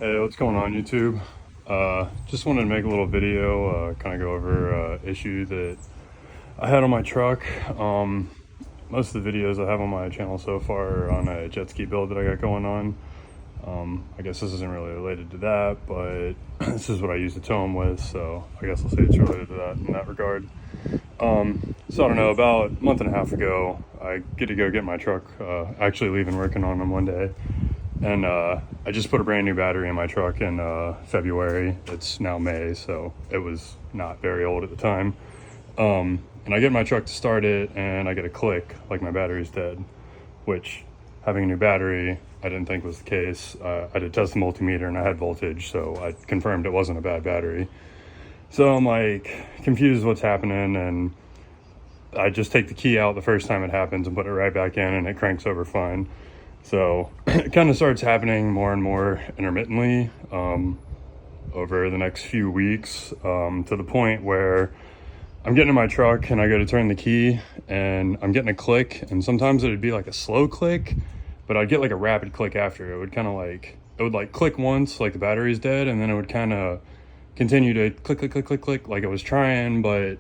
Hey, what's going on YouTube? Just wanted to make a little video, kind of go over issue that I had on my truck. Most of the videos I have on my channel so far are on a jet ski build that I got going on. I guess this isn't really related to that, but this is what I use to tow them with, so I guess I'll say it's related to that in that regard. So I don't know, about a month and a half ago, I get to go get my truck, actually leaving working on them one day. And I just put a brand new battery in my truck in February. It's now May, so it was not very old at the time. And I get my truck to start it, and I get a click, like my battery's dead, which, having a new battery, I didn't think was the case. I did test the multimeter, and I had voltage, so I confirmed it wasn't a bad battery. So I'm like confused what's happening, and I just take the key out the first time it happens and put it right back in, and it cranks over fine. So it kind of starts happening more and more intermittently over the next few weeks, to the point where I'm getting in my truck and I go to turn the key and I'm getting a click, and sometimes it would be like a slow click, but I'd get like a rapid click after. It would kind of like, it would like click once, like the battery's dead, and then it would kind of continue to click, click, click, click, click, like it was trying, but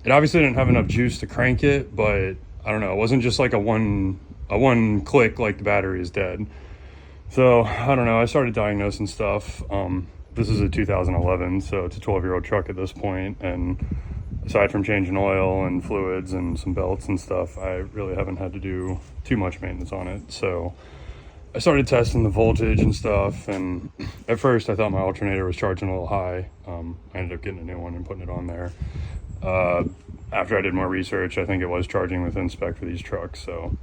it obviously didn't have enough juice to crank it. But I don't know, it wasn't just like a one click like the battery is dead. So I don't know, I started diagnosing stuff. This is a 2011, so it's a 12-year-old truck at this point, and aside from changing oil and fluids and some belts and stuff, I really haven't had to do too much maintenance on it. So I started testing the voltage and stuff, and at first I thought my alternator was charging a little high. I ended up getting a new one and putting it on there. After I did more research, I think it was charging within spec for these trucks. So,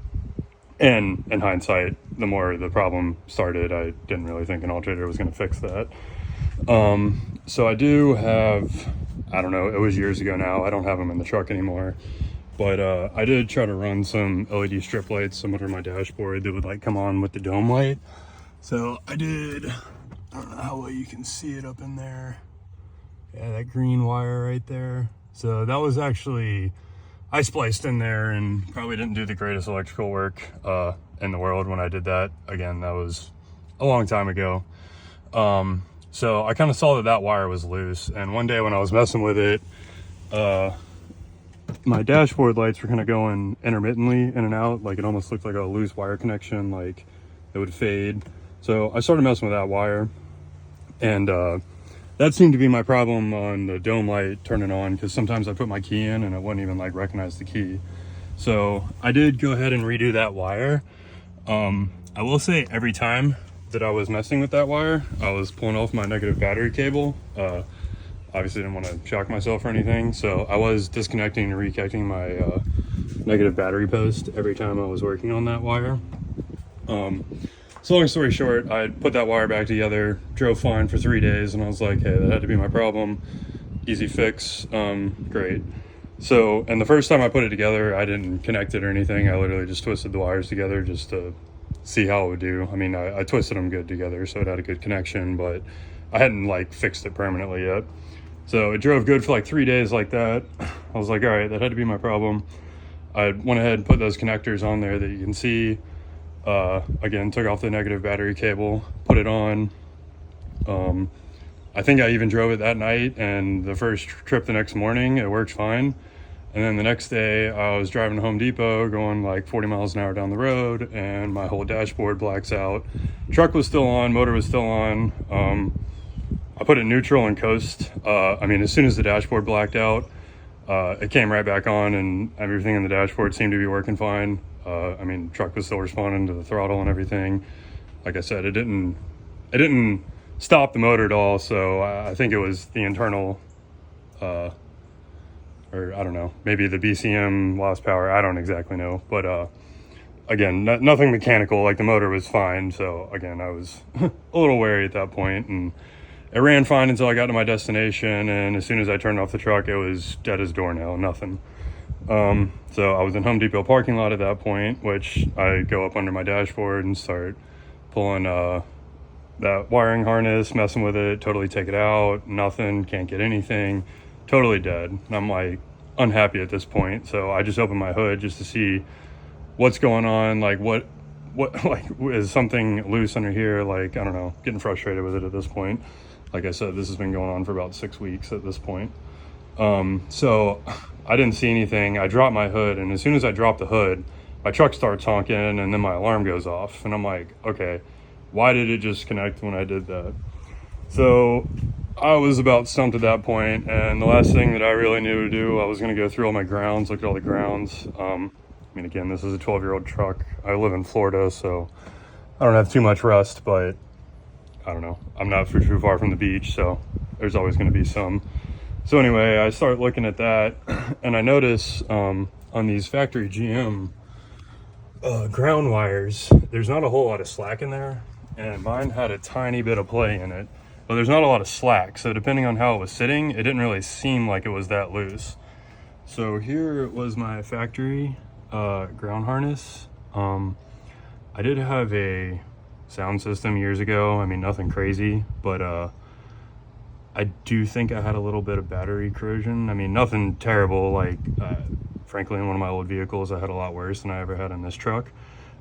and in hindsight, the more the problem started, I didn't really think an alternator was going to fix that. So I do have, I don't know, it was years ago now, I don't have them in the truck anymore, but I did try to run some LED strip lights under my dashboard that would like come on with the dome light. So I did, I don't know how well you can see it up in there. Yeah, that green wire right there. So that was actually, I spliced in there and probably didn't do the greatest electrical work in the world when I did that. Again, that was a long time ago. So I kind of saw that wire was loose, and one day when I was messing with it, my dashboard lights were kind of going intermittently in and out, like it almost looked like a loose wire connection, like it would fade. So I started messing with that wire, and that seemed to be my problem on the dome light turning on, because sometimes I put my key in and it wouldn't even like recognize the key. So I did go ahead and redo that wire. I will say every time that I was messing with that wire, I was pulling off my negative battery cable. Obviously didn't want to shock myself or anything, so I was disconnecting and reconnecting my negative battery post every time I was working on that wire. So long story short, I put that wire back together, drove fine for 3 days, and I was like, hey, that had to be my problem. Easy fix, great. So, and the first time I put it together, I didn't connect it or anything. I literally just twisted the wires together just to see how it would do. I mean, I twisted them good together, so it had a good connection, but I hadn't like fixed it permanently yet. So it drove good for like 3 days like that. I was like, all right, that had to be my problem. I went ahead and put those connectors on there that you can see. Again, took off the negative battery cable, put it on. I think I even drove it that night, and the first trip the next morning, it worked fine. And then the next day I was driving to Home Depot going like 40 miles an hour down the road, and my whole dashboard blacks out. Truck was still on, motor was still on. I put it neutral and coast. I mean, as soon as the dashboard blacked out, it came right back on, and everything in the dashboard seemed to be working fine. I mean, truck was still responding to the throttle and everything. Like I said, it didn't stop the motor at all. So I think it was the internal, or I don't know, maybe the BCM lost power. I don't exactly know, but again, nothing mechanical. Like the motor was fine. So again, I was a little wary at that point, and it ran fine until I got to my destination. And as soon as I turned off the truck, it was dead as doornail, nothing. So I was in Home Depot parking lot at that point, which I go up under my dashboard and start pulling that wiring harness, messing with it, totally take it out, nothing, can't get anything, totally dead. And I'm like unhappy at this point. So I just opened my hood just to see what's going on, like what what like is something loose under here, like I don't know, getting frustrated with it at this point. Like I said, this has been going on for about 6 weeks at this point. So I didn't see anything. I dropped my hood, and as soon as I dropped the hood, my truck starts honking, and then my alarm goes off, and I'm like, okay, why did it just connect when I did that? So I was about stumped at that point, and the last thing that I really knew to do, I was going to go through all my grounds, look at all the grounds. I mean, again, this is a 12-year-old truck. I live in Florida, so I don't have too much rust, but I don't know. I'm not too far from the beach, so there's always going to be some. So anyway, I start looking at that, and I notice on these factory GM ground wires, there's not a whole lot of slack in there, and mine had a tiny bit of play in it, but there's not a lot of slack. So depending on how it was sitting, it didn't really seem like it was that loose. So here was my factory ground harness. I did have a sound system years ago. I mean, nothing crazy, but I do think I had a little bit of battery corrosion. I mean, nothing terrible. Like, frankly, in one of my old vehicles, I had a lot worse than I ever had in this truck.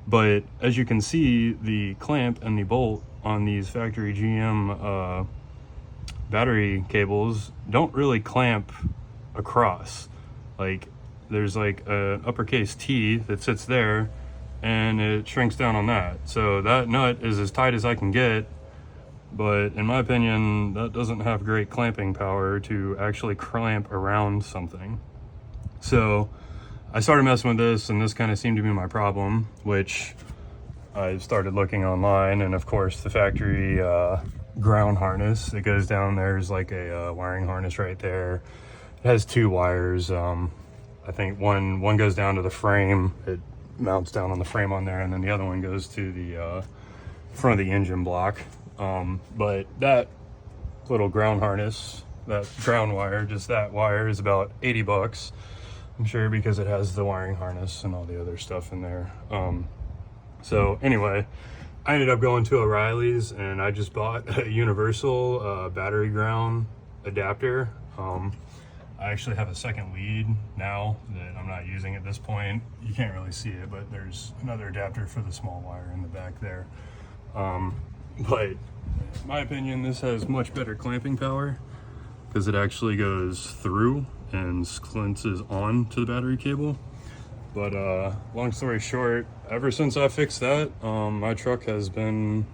But as you can see, the clamp and the bolt on these factory GM battery cables don't really clamp across. Like, there's like an uppercase T that sits there, and it shrinks down on that. So that nut is as tight as I can get, but in my opinion, that doesn't have great clamping power to actually clamp around something. So I started messing with this, and this kind of seemed to be my problem, which I started looking online, and of course the factory ground harness that goes down there is like a wiring harness right there. It has 2 wires. I think one goes down to the frame. It mounts down on the frame on there, and then the other one goes to the front of the engine block. But that little ground harness, that ground wire, just that wire, is about 80 bucks. I'm sure, because it has the wiring harness and all the other stuff in there. So anyway, I ended up going to O'Reilly's, and I just bought a universal battery ground adapter. I actually have a second lead now that I'm not using at this point. You can't really see it, but there's another adapter for the small wire in the back there. But in my opinion, this has much better clamping power because it actually goes through and clinches on to the battery cable. But long story short, ever since I fixed that, my truck has been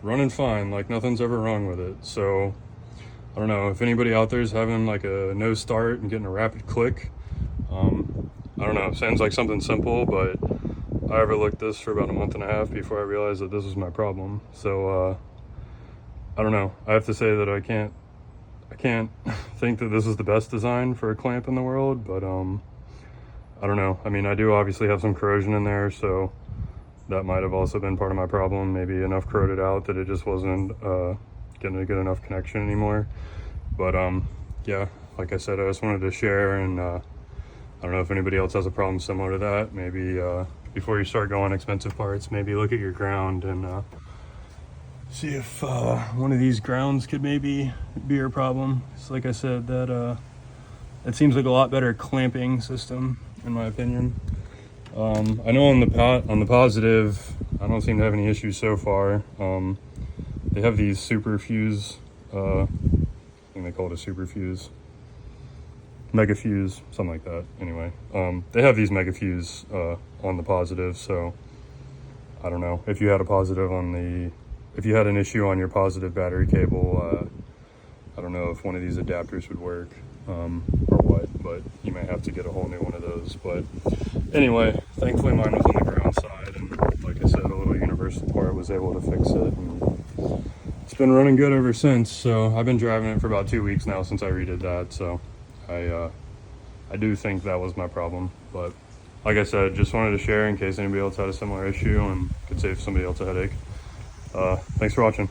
running fine, like nothing's ever wrong with it. So I don't know if anybody out there is having like a no start and getting a rapid click. I don't know, sounds like something simple, but I overlooked this for about a month and a half before I realized that this was my problem. So I don't know, I have to say that I can't think that this is the best design for a clamp in the world, but I don't know. I mean, I do obviously have some corrosion in there, so that might have also been part of my problem. Maybe enough corroded out that it just wasn't getting a good enough connection anymore. But yeah, like I said, I just wanted to share, and I don't know if anybody else has a problem similar to that. Maybe before you start going expensive parts, maybe look at your ground and see if one of these grounds could maybe be your problem. So like I said, that it seems like a lot better clamping system in my opinion. I know on the positive, I don't seem to have any issues so far. They have these super fuse, I think they call it a super fuse, mega fuse, something like that. Anyway, they have these mega fuse on the positive, so I don't know if you had if you had an issue on your positive battery cable. I don't know if one of these adapters would work or what, but you may have to get a whole new one of those. But anyway, thankfully mine was on the ground side, and like I said, a little universal part was able to fix it, and it's been running good ever since. So I've been driving it for about 2 weeks now since I redid that, so I do think that was my problem. But like I said, just wanted to share in case anybody else had a similar issue and could save somebody else a headache. Thanks for watching.